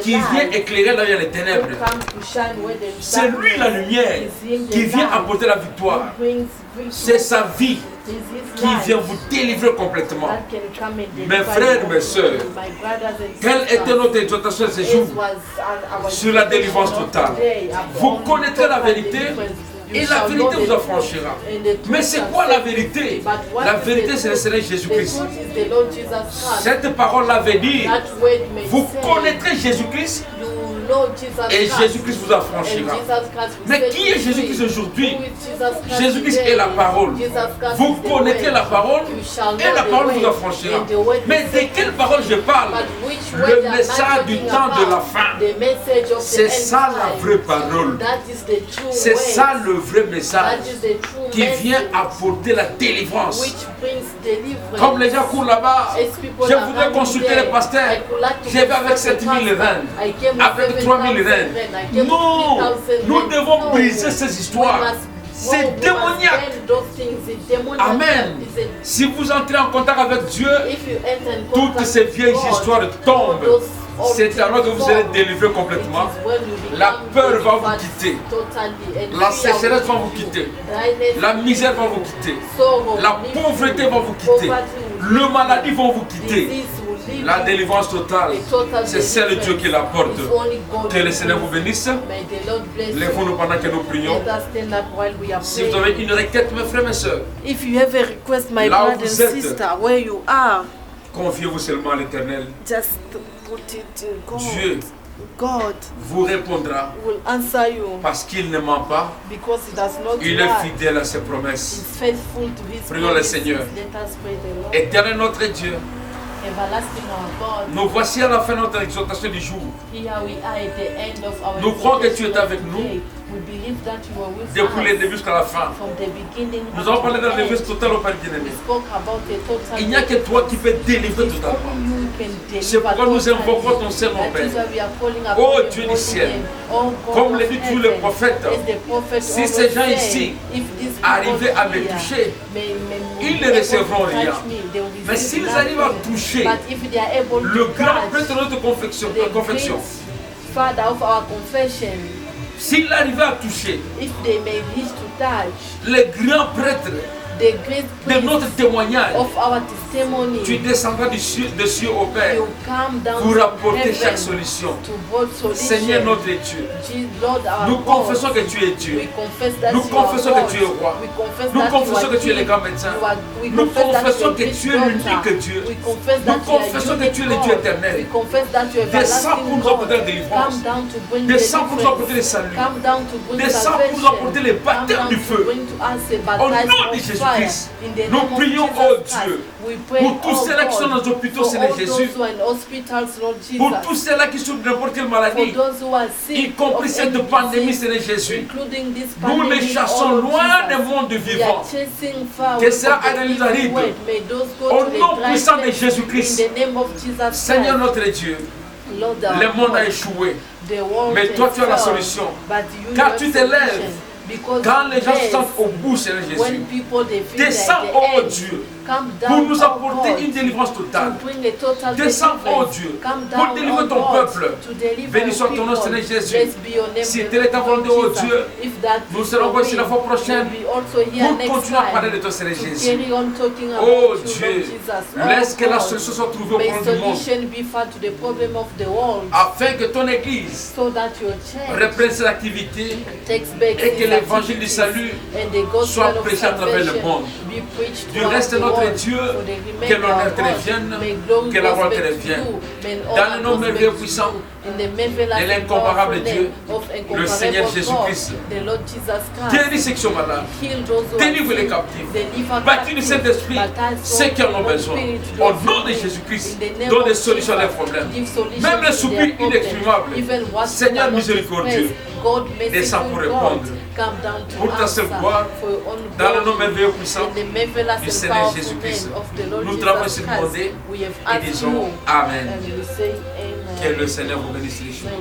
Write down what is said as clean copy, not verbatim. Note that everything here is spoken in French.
qui vient éclairer là où il y a les ténèbres. C'est lui la lumière qui vient apporter la victoire. C'est sa vie qui vient vous délivrer complètement. Mes frères, mes soeurs, quelle était notre exhortation ce jour sur la délivrance totale? Vous connaîtrez la vérité et la vérité vous affranchira. Mais c'est quoi la vérité? La vérité, c'est le Seigneur Jésus-Christ. Cette parole l'avait dit, vous connaîtrez Jésus-Christ et Jésus-Christ vous affranchira. Mais qui est Jésus-Christ aujourd'hui? Jésus-Christ est la parole. Vous connaîtrez la parole et la parole vous affranchira. Mais de quelle parole je parle? Le message du temps de la fin. C'est ça la vraie parole. C'est ça le vrai message qui vient apporter la délivrance. Comme les gens courent là-bas, je voudrais consulter les pasteurs. Je vais avec 7000 reines, avec 3000 reines. Non, nous devons briser ces histoires. C'est démoniaque. Amen. Si vous entrez en contact avec Dieu, toutes ces vieilles histoires tombent. C'est alors que vous serez délivré complètement. La peur va vous quitter. La sécheresse va vous quitter. La misère va vous quitter. La pauvreté va vous quitter. Le maladie va vous quitter. La délivrance totale, c'est celle de Dieu qui l'apporte. Que le Seigneur vous bénisse. Lèvons-nous pendant que nous prions. Si vous avez une requête, mes frères et mes soeurs, là où vous êtes, confiez-vous seulement à l'Éternel. Dieu vous répondra parce qu'il ne ment pas. Il est fidèle à ses promesses. Prions le Seigneur. Éternel notre Dieu, nous voici à la fin de notre exhortation du jour. Nous croyons que tu es avec nous depuis le début jusqu'à la fin. Nous avons parlé de la délivrance totale au Père bien-aimé. Il n'y a que toi qui peux délivrer totalement. C'est pourquoi nous invoquons ton Seigneur, Père. Oh Dieu du ciel, comme le dit tous les prophètes, si ces gens ici arrivaient à me toucher, ils ne recevront rien. Mais s'ils arrivent à toucher le grand prêtre de notre confession, s'il arrivait à toucher les grands prêtres de notre témoignage, tu descendras dessus au Père pour apporter chaque solution. Seigneur notre Dieu, nous confessons que tu es Dieu. Nous confessons que tu es roi. Nous confessons que tu es le grand médecin. Nous confessons que tu es l'unique Dieu. Nous confessons que tu es le Dieu éternel. Descends pour nous apporter la délivrance. Descends pour nous apporter le salut. Descends pour nous apporter les baptêmes du feu. Au nom de Jésus. Nous prions, oh Dieu, pour tous ceux-là qui sont dans les hôpitaux, Seigneur Jésus, pour tous ceux-là qui souffrent de n'importe quelle maladie, y compris cette pandémie, Seigneur Jésus, nous les chassons loin des mondes vivants. Que cela nous arrive au nom puissant de Jésus-Christ. Seigneur notre Dieu, le monde a échoué, mais toi tu as la solution, car tu te lèves. Quand les gens se sentent au bout, Seigneur Jésus, descends, oh Dieu, pour nous apporter une délivrance totale. Descends, oh Dieu, pour délivrer ton peuple. Béni soit ton nom, Seigneur Jésus. Si tel est ta volonté, oh Dieu, nous serons encore ici la fois prochaine pour continuer à parler de toi, Seigneur Jésus. Oh Dieu, laisse que la solution soit trouvée au problème du monde, afin que ton Église reprenne ses activités et que l'évangile du salut soit prêché à travers le monde. Du reste de notre Dieu, que l'honneur te revienne, que la gloire te revienne. Dans le nom merveilleux puissant de l'incomparable Dieu, le Seigneur Jésus-Christ, guéris ceux qui sont malades, délivre les captifs, bâtis le Saint-Esprit, ceux qui en ont besoin. Au nom de Jésus-Christ, donne des solutions à leurs problèmes. Même les soupirs inexprimables, Seigneur miséricordieux, descends pour répondre. Pour ta seule gloire, dans le nom merveilleux puissant du Seigneur Jésus-Christ, nous travaillons sur le monde et disons Amen. Que le Seigneur vous bénisse les choses.